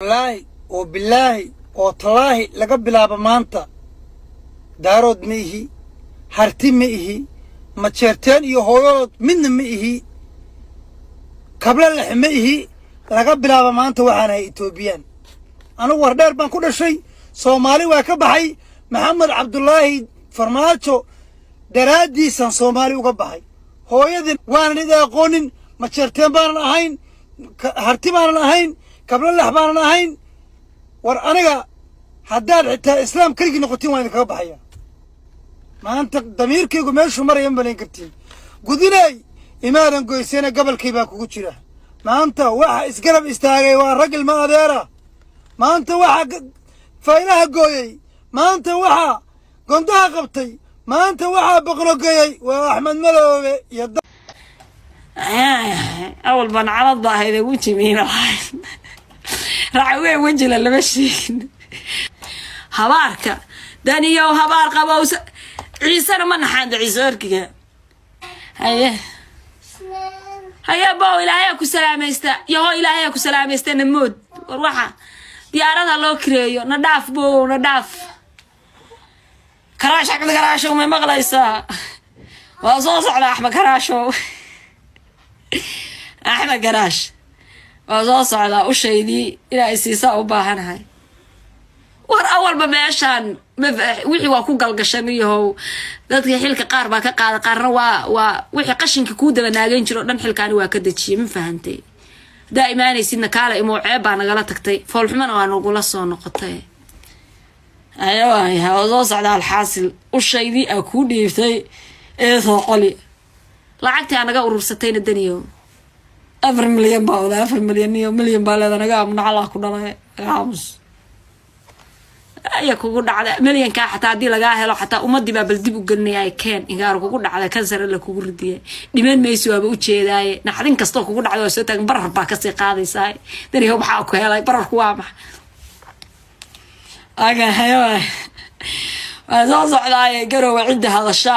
والله وبالله وطلاه لقبل أبا مانتا دارود ميهي هرتي ميهي ما تشرتين يهويوت من ميهي قبل اللحميه لقبل أبا مانتا وحانا إتوبيان أنا وردار بان كل شيء صومالي وكبحي محمد عبد الله فرماتو درادي سان صومالي وكبحي هو يدن وانا إذا قونن ما تشرتين بان أهين هرتي بان أهين قبل اللحبان أهين وأنا حداد حتى إسلام كريك نقطين وين كبحيا ما أنت ضميرك يقول ماشي مرة ينبني كرتين قدناي إمارن قويسينا قبل كيباكو كتيره ما أنت واحد إسقرب إستاغي والرجل ما أديره ما أنت واحد فايلها قوي ما أنت واحد قندها قبطي ما أنت واحد بقرو قوي وأحمد ملوي يد أول بان على الظاهر إذا وجهي مين راعي وجه اللي ماشي هبارك دانيو هبارك أبوس عيسى ما نحند عيسى كذا هيا باو إلهي كسلام يستا يهو إلهي كسلام يستا نمود وروحا ديارات الله كريو نداف بو نداف كراش عقد كراشو ما مغليسا وصوص على أحمد كراشو أحمد كراش وصوص على وشيدي إلى إسيسا وباهن هاي war awalba meeshan wixii waa ku galgashanayo dadka xilka qaar baa ka qaada qaarna waa wixii qashinka ku dabanaagan jiro dhan xilkaani waa ka dajiyay ma fahantay daa'imaanaysidna kaala imo ceeb baa nagala tagtay foolxumana waa nagu la soo noqotay ayaa soo socda alxaasil u sheegay ku dhiiftay ee soo qoli lacagta naga urursatayna daniyo 4 milyan baa wada 4 milyan baa leedanaga amna Allah ku dhalay aamus يا كوكو دعدا مليون كا حتى هدي لغا هلو حتى ummadii baa bal dib u galnay keen ingaar kugu dhacday kansar la kugu ridiyay dhiman meesii waaba u jeedaay naxdin kasto kugu dhacdo soo tag barar baa ka sii qaadaysaa dariyo waxa ku helay bararku waa ma aga hayo soo socdaay garow cidda hadasha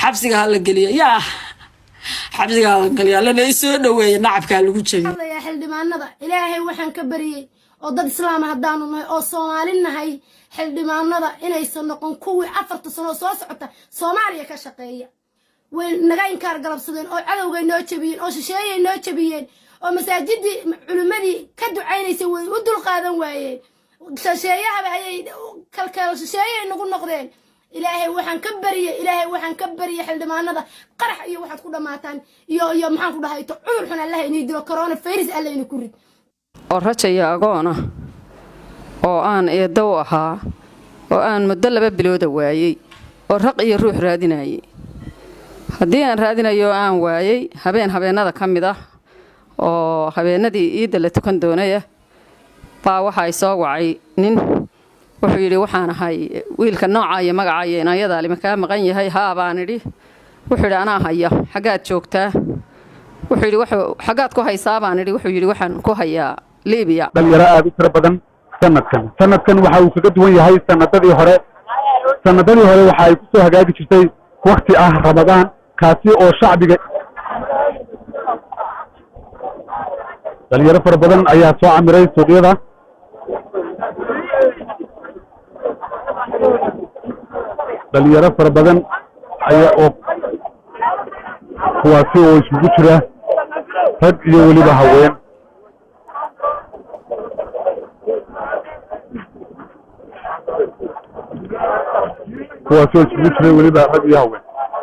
xabsiga la galiyo yaa xabsiga la galiyo lana soo dhaweeyay nacabka lagu jabiyay ya xildhibaanada ilaahay waxaan ka bariyay oo dad islaam haddaanu nahay oo Soomaalinahay xildhibaanada inaysan noqon kuwii 4 sano soo socota Soomaaliya ka shaqeeya way naga inkaar galabsadeen oo cadawga noo jabiyeen oo shisheeye noo jabiyeen oo masaajidii culimadii ka ducaynaysay way u dul qaadan waayeen shisheeyaha ayay kalkal shisheeye nagu noqdeen ilaahay waxaan ka bariyay xildhibaanada qarax iyo waxaad ku dhamaataan iyo maxaan ku dhahayto cudur xun Allah inii dilo corona virus Allah inii ku rid oo rajaya agoona oo aan eedo ahaa oo aan muddo 2 bilood waayay oo raq iyo ruux raadinayay hadii aan raadinayo aan waayay habeenada kamid ah oo habeenadii iida la tukan doonaya baa waxa ay soo wacay nin wuxuu yiri waxaan ahay wiilka nooca iyo magaca inayada lima ka maqan yahay haa baan idhi wuxuu yiri anaa haya xagaad joogtaa wuxuu yiri xagaad ku haysaa baan idhi wuxuu yiri waxaan ku hayaa Liibiya dhalinyaro aad u tiro badan sanadkan waxa uu kaga duwan yahay sanadadii hore waxa ay ku soo hagaagi jirtay waqti ah Ramadaan kaasi oo shacbiga dhalinyaro fara badan ayaa soo camiray suuqyada dhalinyaro fara badan ayaa oo kuwaasi oo isugu jira rag iyo waliba haween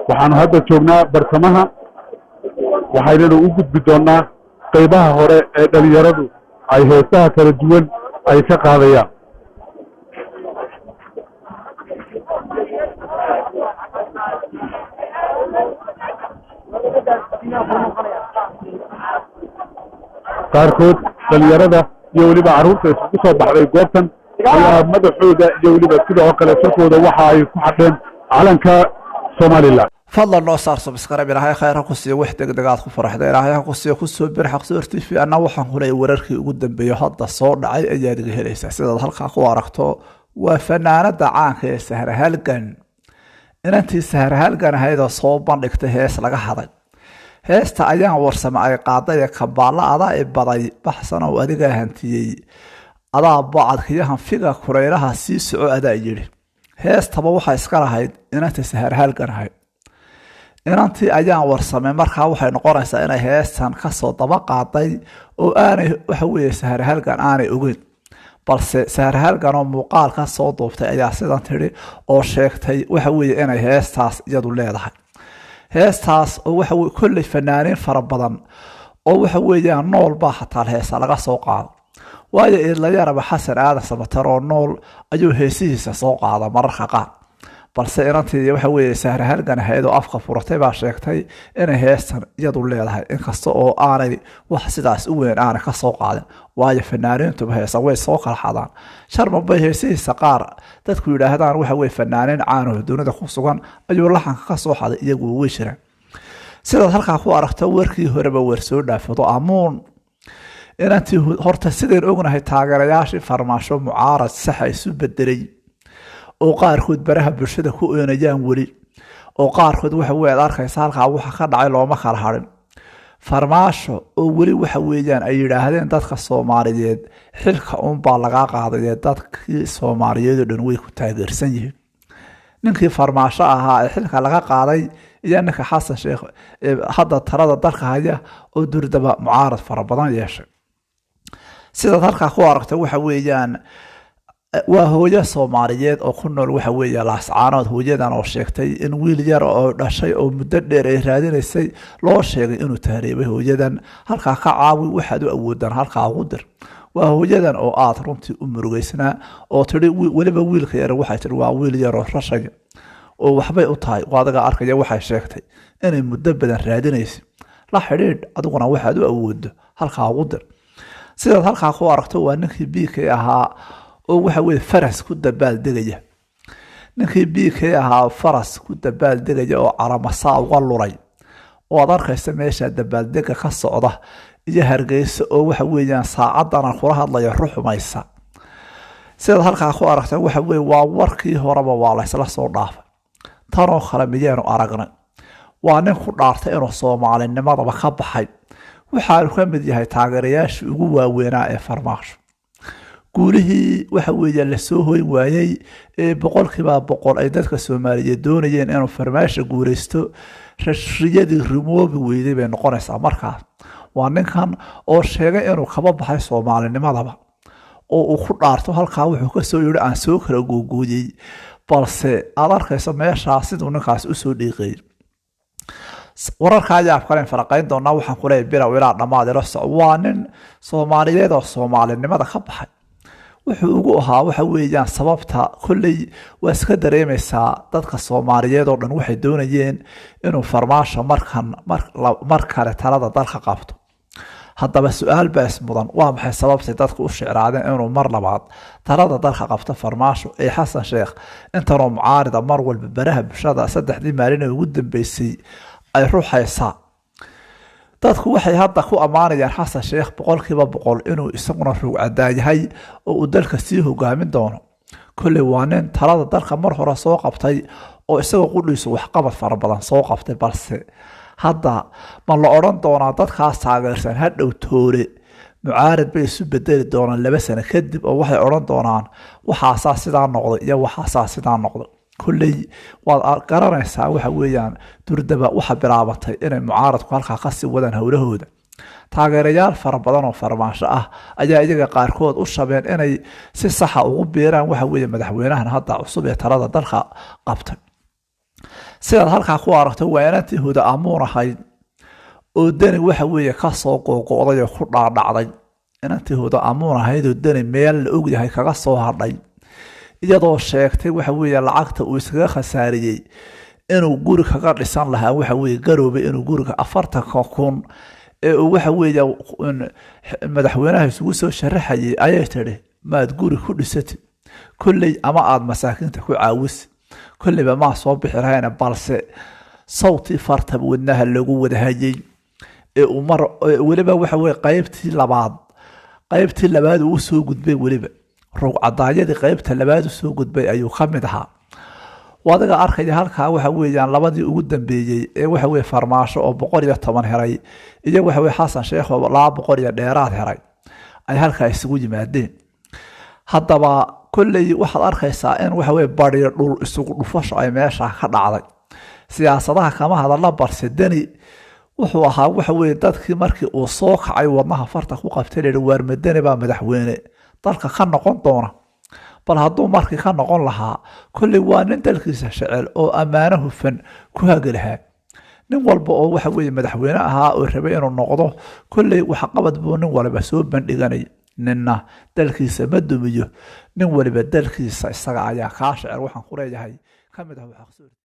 waxaanu hadda joognaa bartamaha waxayna u gudbi doonaa qaybaha hore ee dhalinyaradu ay heesaha kala duwan ay ka qaadayaan qaarkood dhalinyarada iyo waliba caruurta isugu soo baxday goobtan ayaa madaxooda iyo waliba sidoo kale sarkooda waxa ay ku xadheen calanka Soomaaliland fadlan noo saar subscribe ilaahay khayr ku siiyo wax degdegaad ku faraxda ilaahay ku siiyo ku soo bir xaq soo TV ana waxaan kulay wararkii ugu dambeeyay hadda soo dhacay ayaad iga helaysaa sidaad halka ku aragto waa fanaanada caanka ee Sahra Halgan inantii Sahra Halgan ahayd oo soo bandhigtay hees laga haday heesta ayaan warsama ay qaaday kabaala ada ee baday baxsan oo adiga hantiyay adaa bacadkiyahan figa kureylaha sii soco adaa yidhi heestaba waxaa iska lahayd inanta saharhalgan ahayd inantii ayaan warsamay markaa waxay noqonaysaa inay heestan kasoo daba qaaday oo aanay waxa weeye saharhalgan aanay ogeyn balse saharhalgan oo muuqaal ka soo duubtay ayaa sidan tidhi oo sheegtay waxa weeye inay heestaas iyadu leedahay heestaas oo waxa weye kolley fanaaniin fara badan oo waxa weeyaan nool baa xataa heesa laga soo qaado waayo idlayaraba xasan aadan samatar oo nool ayuu heesihiisa soo qaada mararka qaar balse inantii waxa weeye saharhalgan ahayd oo afka furatay baa sheegtay inay heestan iyadu leedahay inkasta oo aanay wax sidaas u weyn aanay ka soo qaadin waayo fanaaniintuba heesa way soo kala xadaan sharma bay heesihiisa qaar dadku yidhaahdaan waxa weye fanaaniin caano dunida ku sugan ayuu laxanka ka soo xaday iyagu way jiraan sidaad halkaa ku aragto warkii horeba weer soo dhaafado amuun inantii horta sideen ognahay taageerayaashii farmaasho mucaarad saxa isu bedelay oo qaarkood baraha bulshada ku oonayaan weli oo qaarkood waxa weeyad arkaysa halkaa waxa ka dhacay looma kala harin farmaasho oo weli waxa weeyaan ay yidhaahdeen dadka Soomaaliyeed xilka unbaa laga qaadaya dadkii Soomaaliyeed oo dhan way ku taageersan yihiin ninkii farmaasho ahaa ee xilka laga qaaday iyo ninka xasan sheekh hadda talada dalka haya oo durdaba mucaarad fara badan yeeshay sidaad halkaa ku aragto waxa weeyaan waa hooyo Soomaaliyeed oo ku nool waxa weeye laascaanood hooyadan oo sheegtay in wiil yar oo dhashay oo muddo dheer ay raadinaysay loo sheegay inuu tahriibay hooyadan halkaa ka caawi waxaad u awoodaan halkaa ugu dir waa hooyadan oo aad runtii u murugaysnaa oo tiri waliba wiilka yar waxay tiri waa wiil yar oo rashay oo waxbay u tahay waadaga arkaya waxay sheegtay inay muddo badan raadinaysay la xidhiidh adiguna waxaad u awoodo halkaa ugu dir sidaad halkaa ku aragto waa ninkii biika ahaa oo waxa weeye faras ku dabaal degaya ninkii biika ahaa faras ku dabaal degaya oo caramasa uga luray oo aad arkaysa meesha dabaal dega ka socda iyo hargeysa oo waxa weeyaan saacadana kula hadlaya ruxmaysa sidaad halkaa ku aragto waxa weeye waa warkii horeba waa la isla soo dhaafay tan oo kale miyaanu aragnay waa nin ku dhaartay inuu Soomaalinimadaba ka baxay waxaanu ka mid yahay taageerayaashii ugu waaweynaa ee farmaasho guulihii waxa weeye la soo hoyn waayay ee boqolkiiba boqol ay dadka Soomaaliyeed doonayeen inuu farmaasho guureysto rashiyadii remove weeyday bay noqonaysaa markaas waa ninkan oo sheegay inuu kaba baxay Soomaalinimadaba oo uu ku dhaarto halkaa wuxuu ka soo yiri aan soo kala googooyay balse aad arkayso meesha sidoo ninkaas u soo dhiiqay wararka ayaa kale farqayn doona waxaan ku leeyahay bilow ilaa dhamaad waa nin Soomaaliyeed oo Soomaalinimada ka baxay wuxuu ugu ahaa waxa weeyaan sababta kulley waa iska dareemaysaa dadka Soomaaliyeed oo dhan waxay doonayeen inuu farmaasho mar kale talada dalka qabto haddaba su'aal baas mudan waa maxay sababta dadku u shicraadeen inuu mar labaad talada dalka qabto farmaasho ee xasan sheekh intanoo mucaarida mar walba baraha bulshada saddexdii maalin ugu dambeysay ay ruuxaysaa dadku waxay hadda ku amaanayaan xasan sheekh boqolkiiba boqol inuu isaguna ruug cadaayahay oo uu dalka sii hogaamin doono kulley waa nin talada dalka mar hore soo qabtay oo isagoo qudhiisu waxqabad fara badan soo qabtay balse hadda ma la odhan doonaa dadkaas taageersan hadhow toole mucaarad bay isu bedeli doonaan 2 sano kadib oo waxay odhan doonaan waxaasaa sidaa noqday iyo waxaasaa sidaa noqday kulley waad garanaysaa waxa weeyaan durdaba waxa bilaabatay inay mucaaradku halkaa ka sii wadaan howlahooda taageerayaal fara badan oo farmaasho ah ayaa iyaga qaarkood u shabeen inay si sax ah ugu biiraan waxa weeye madaxweynahan hadda cusub ee talada dalka qabtay sidaad halkaa ku aragto waa inantii huda amuun ahayd oo dani waxa weeye ka soo qooqooday oo ku dhaadhacday inantii huda amuun ahayd oo dani meel la og yahay kaga soo hadhay iyadoo sheegtay waxa weeye lacagta uu iskaga khasaariyay inuu guri kaga dhisan lahaa waxa weeye garoobay inuu guriga 40,000 ee uu waxa weeye madaxweynaha isugu soo sharaxayay ayay tiri maad guri ku dhisatay kulley ama aad masaakiinta ku caawis kulleyba ma soo bixi rahayna balse sawti fartab wadnaha lagu wadahayay ee uu mar waliba waxa weeye qaybtii labaad uu soo gudbay waliba ruug cadaayadii qaybta labaad soo gudbay ayuu ka mid ahaa wadaga arkaya halkaa waxa weeyaan labadii ugu dambeeyay ee waxa weeye farmaasho oo 110 heray iyo waxa weeye xasan sheekh oo 200 dheeraad heray ay halkaa isugu yimaadeen haddaba kolley waxaad arkaysaa in waxa weye bariyo dhul isugu dhufasho ay meesha ka dhacday siyaasadaha kama hadalla balse deni wuxuu ahaa waxa weye dadkii markii uu soo kacay wadnaha farta ku qabtay leehi waarma deni baa madaxweyne dalka ka noqon doona bal hadduu markii ka noqon lahaa kolley waa nin dalkiisa jecel oo ammaano hufan ku hagi lahaa nin walba oo waxa weye madaxweyne ahaa oo rabay inuu noqdo kolley waxqabad buu nin waliba soo bandhiganay ninna dalkiisa ma dumiyo nin waliba dalkiisa isaga ayaa kaa jecel waxaan ku leeyahay ka mid ah